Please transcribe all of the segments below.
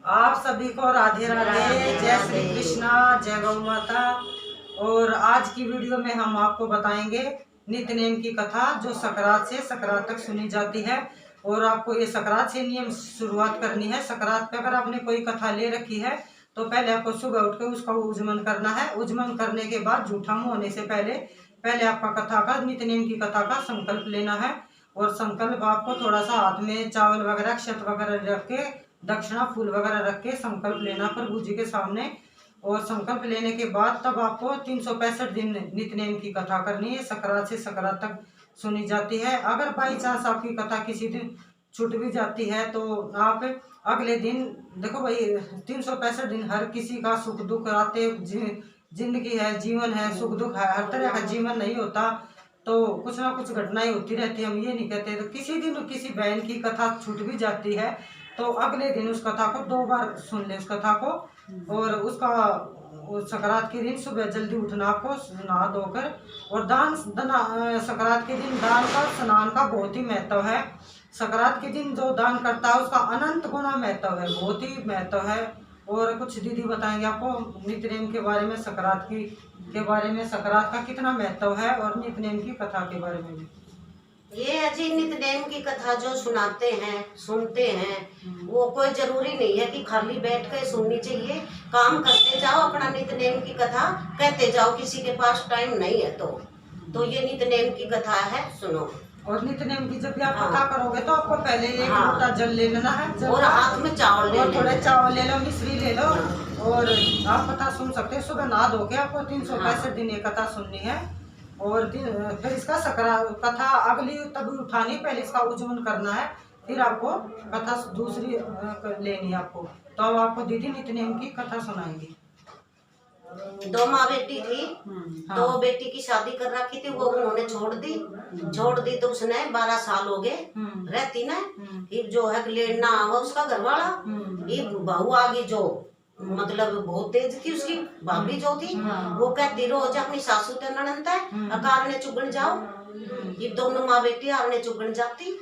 आप सभी को राधे राधे, जय श्री कृष्णा, जय गौ माता। और आज की वीडियो में हम आपको बताएंगे नित्य नेम की कथा जो सकरात से सकरात तक सुनी जाती है। और आपको ये सकरात से नियम शुरुआत करनी है। सकरात पे अगर आपने कोई कथा ले रखी है तो पहले आपको सुबह उठ कर उसका उज्जमन करना है। उज्जमन करने के बाद जूठा मुंह होने से पहले आपका कथा का नित्य नेम की कथा का संकल्प लेना है। और संकल्प आपको थोड़ा सा हाथ में चावल वगैरह क्षत वगैरह रख के, दक्षिणा फूल वगैरह रख के संकल्प लेना प्रभु जी के सामने। और संकल्प लेने के बाद तब आपको 365 दिन नित्य नेम की कथा करनी है। सकरात से सकरात तक सुनी जाती है। अगर बाई चांस आपकी कथा किसी दिन छूट भी जाती है तो आप अगले दिन, देखो भाई 365 दिन हर किसी का सुख दुख आते, जिंदगी है, जीवन है, सुख दुख है, हर तरह का जीवन नहीं होता, तो कुछ ना कुछ घटनाएं होती रहती है। हम ये नहीं कहते। तो किसी दिन किसी बहन की कथा छूट भी जाती है तो अगले दिन उस कथा को 2 बार सुन ले उस कथा को। और उसका सकरात के दिन सुबह जल्दी उठना, आपको नहा धोकर। और सकरात के दिन दान का, स्नान का बहुत ही महत्व है। सकरात के दिन जो दान करता है उसका अनंत गुना महत्व है, बहुत ही महत्व है। और कुछ दीदी बताएंगे आपको नित्य नेम के बारे में, सकरात के बारे में, सकरात का कितना महत्व है, और नित्य नेम की कथा के बारे में भी। ये अजी नित्य नेम की कथा जो सुनाते हैं, सुनते हैं, वो कोई जरूरी नहीं है कि खाली बैठ कर सुननी चाहिए। काम करते जाओ, अपना नित्य नेम की कथा कहते जाओ। किसी के पास टाइम नहीं है तो ये नित्य नेम की कथा है, सुनो। और नित्य नेम की जब भी आप कथा करोगे तो आपको पहले एक लोटा जल ले लेना है, और हाथ में चावल ले लो, थोड़े चावल ले लो, मिश्री ले लो। और आप कथा सुन सकते हैं। सुबह नहा धो के आपको 365 दिन ये कथा सुननी है। और फिर इसका कथा अगली तभी उठानी, पहले इसका उज्जमन करना है, फिर आपको कथा दूसरी लेनी है आपको। तो अब आपको दीदी नित्य नेम की कथा सुनाएंगी। 2 माँ बेटी थी। तो बेटी की शादी कर रखी थी, वो उन्होंने छोड़ दी तो उसने 12 साल हो गए रहती ना। ये जो है लेना आवा उसका घर वाला, ये बहू आ गई जो मतलब बहुत तेज थी। उसकी भाभी जो थी वो कहती रोज अपनी सासू ते ननद है अकार ने चुगन जाओ। ये दोनों माँ बेटी आरने चुगन जाती।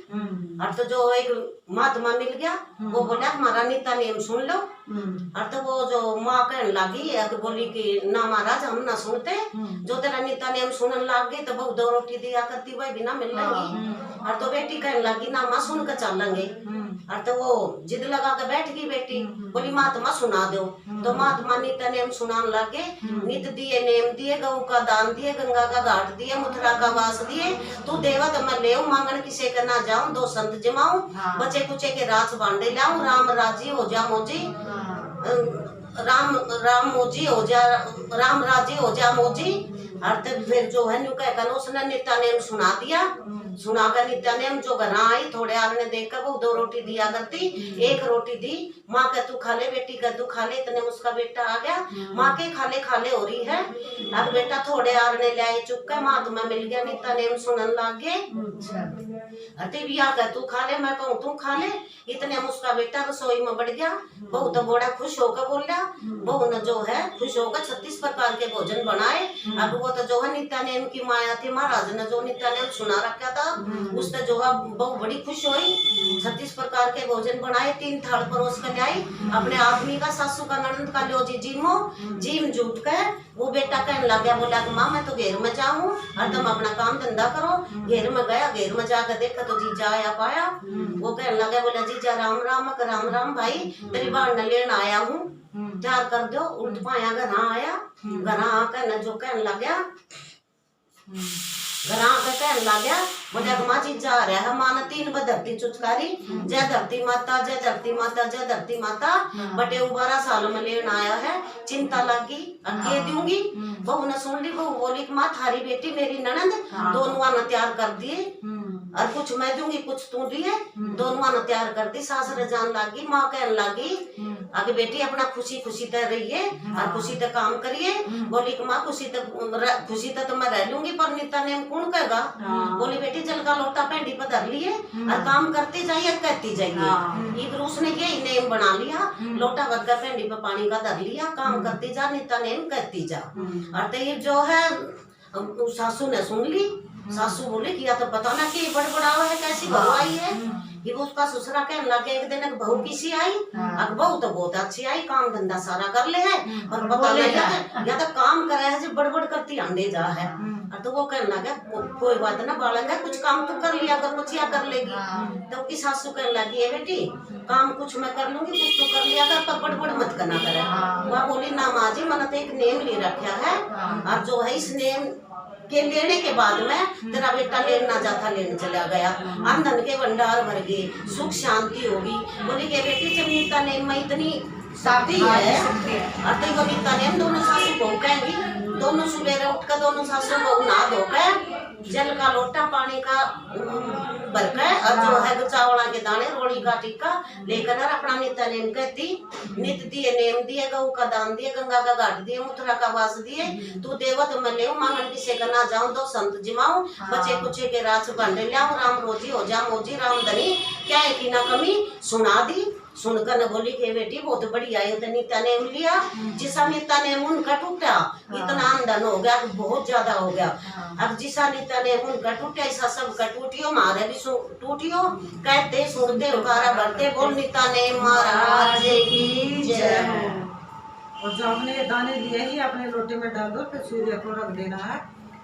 और तो जो एक महात्मा मिल गया, वो बोला हमारा नित्य नेम सुन लो। और तो वो जो माँ कहने लगी, बोली कि ना महाराज हम ना सुनते, जो तेरा नित्य नेम सुनने लग गई तो बहु 2 रोटी दिया करती, वही बिना मिल लेंगी। और तो बेटी कहने लगी ना माँ सुन कर चलेंगे। और तो वो जिद लगा के बैठ गई बेटी, बोली महात्मा सुना दो। तो महात्मा नित्य नेम सुनाने लगे। नित्य दिए नेम दिए, गऊ का दान दिए, गंगा का घाट दिए, मथुरा का वास दिए, तू देवा तो मैं ले मांगन किसे के ना जाऊं, 2 संत जमाऊं, बचे कुचे के रास बांडे लाऊं, राम राजी हो जा मोजी, राम मोजी हो जा, राम राजी हो जा मोजी। और तब फिर जो है न्यू कहकर उसने नित्य नेम सुना दिया। सुनाकर नित्य नेम जो घर आई, थोड़े आदमी देखकर वो 2 रोटी दिया करती। 1 रोटी दी, माँ कह तू खा ले, बेटी कह तू खा ले। इतने उसका बेटा आ गया, माँ के खाले खाले हो रही है। अब बेटा थोड़े आदमी ले चुप कर, माँ तुम्हें मिल गया, नित्य नेम सुनन लग गए। अति भी आ गया, तू खा ले, मैं कहूँ तू खा ले। इतने उसका बेटा रसोई में बढ़ गया। बहू तो बड़ा खुश होकर बोल रहा। बहू ने जो है खुश होकर 36 प्रकार के भोजन बनाए। अब वो तो जो है नित्य नेम की माया थी, महाराज ने जो नित्य नेम सुना रखा था, उससे जो है बहू बड़ी खुश हुई। 36 प्रकार के भोजन बनाए, 3 थाल परोस कर लाई। अपने आदमी का, सासू का, ननद का लो जी जीम जूट कर वो बेटा कहने लग गया, बोला कि माँ मैं तो घेर में जाऊँ और तुम अपना काम धंधा करो। घेर में गया, घेर में जाकर देखा तो जीजा आया पाया। वो कहने लगा, बोला जीजा राम राम। राम राम भाई, तेरी बाण न लेना आया हूँ, तैयार कर दो। उल्ट पाया घर आया, घर आकर न जो कहने लग गया, घर आकर कहने लग गया, बोले माँ जी जा रहा है। माँ ने 3 बार धरती चुचकारी, जय धरती माता, जय धरती माता, जय धरती माता। बटे 12 साल में लेना आया है, चिंता लगी अगे दूंगी। बहू ने सुन ली, बहू बोली माँ थारी बेटी मेरी ननद, दोनों ने तैयार कर दिए, और कुछ मैं दूंगी कुछ तू दिए। दोनों ने तैयार कर दी। सासरे जान लगी, माँ कहने लगी आगे बेटी अपना खुशी खुशी तय रहिए और खुशी तक काम करिए। बोली कि माँ खुशी तक तो मैं रह लूंगी, पर नित्य नेम कौन कहेगा। बोली बेटी जल का लोटा पेंडी पर धर लिए और काम करती जाइए, कहती जाइए। इधर उसने यही नेम बना लिया, लोटा भर कर पेंडी पर पानी का धर लिया, काम करती जा, नित्य नेम कहती जा। और तो ये जो है सासू ने सुन ली। सासू बोली कि या तो पता ना कि बड़बड़ावा है कैसी बहू आई है कि वो उसका ससुरा कहने लगे एक दिन बहू किसी आई अब बहू तो बहुत अच्छी आई काम धंधा सारा कर ले है और पता नहीं या तो काम करे है जो बड़बड़ करती अंडे जा है तो वो कहने लगा कोई बात ना बालक है कुछ काम तो कर लिया कर कुछ या कर लेगी तो उसकी सासू कहने लगी है बेटी काम कुछ मैं कर लूंगी कुछ तो कर लिया कर पर बड़बड़ मत करना करे वह बोली ना माँ जी मैंने तो एक नेम ले रखा है और जो है इस नेम के लेने के बाद में तेरा बेटा लेना जाता लेने चला गया आमदन के भंडार भर गए सुख शांति होगी बोली के बेटी जब नीता नेम में इतनी शादी है और तो नीता नेम दोनों सासू बहू कहेंगी दोनों सुबह उठ कर दोनों सासू बहू नहा धोकर जल का लोटा पानी का भरकर और जो है चावला के दाने रोड़ी का टिक्का लेकर अपना नित्य नेम कहती नित दिए नेम दिए गऊ का दान दिए गंगा का घाट दिए मथुरा का वास दिए तू देवा तो मैं ले मांगन किसे करना जाऊं दो संत जिमाऊं बचे कुचे के राज भांडे लियाऊं राम रोजी हो जा मोजी राम धनी क्या है की ना कमी सुना दी सुनकर न बोली के बेटी बहुत बढ़िया है तो नीता नेम लिया जिसा नीता नेम उनका टूटा इतना आमदन हो गया बहुत ज्यादा हो गया अब जिसा नीता नेम उनका टूटा ऐसा सब का टूटियो मारे भी टूटियो कहते सुनते उकारा भरते बोल नीता नेम महाराज की जय और जो हमने दाने लिए ही अपने लोटे में डाल दो फिर सूर्य को रख देना है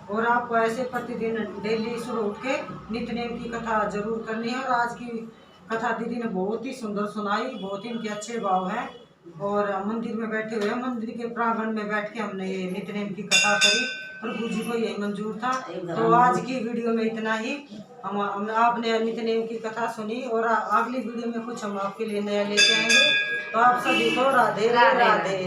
और आपको ऐसे प्रतिदिन डेली सुबह उठ के नित्य नेम की कथा जरूर करनी है। और आज की कथा दीदी ने बहुत ही सुंदर सुनाई, बहुत ही इनके अच्छे भाव हैं और मंदिर में बैठे हुए हैं, मंदिर के प्रांगण में बैठ के हमने ये नित्य नेम की कथा करी। प्रभु जी को यही मंजूर था। तो आज की वीडियो में इतना ही। हम आपने नित्य नेम की कथा सुनी और अगली वीडियो में कुछ हम आपके लिए नया लेके आएंगे। तो आप सभी को राधे राधे।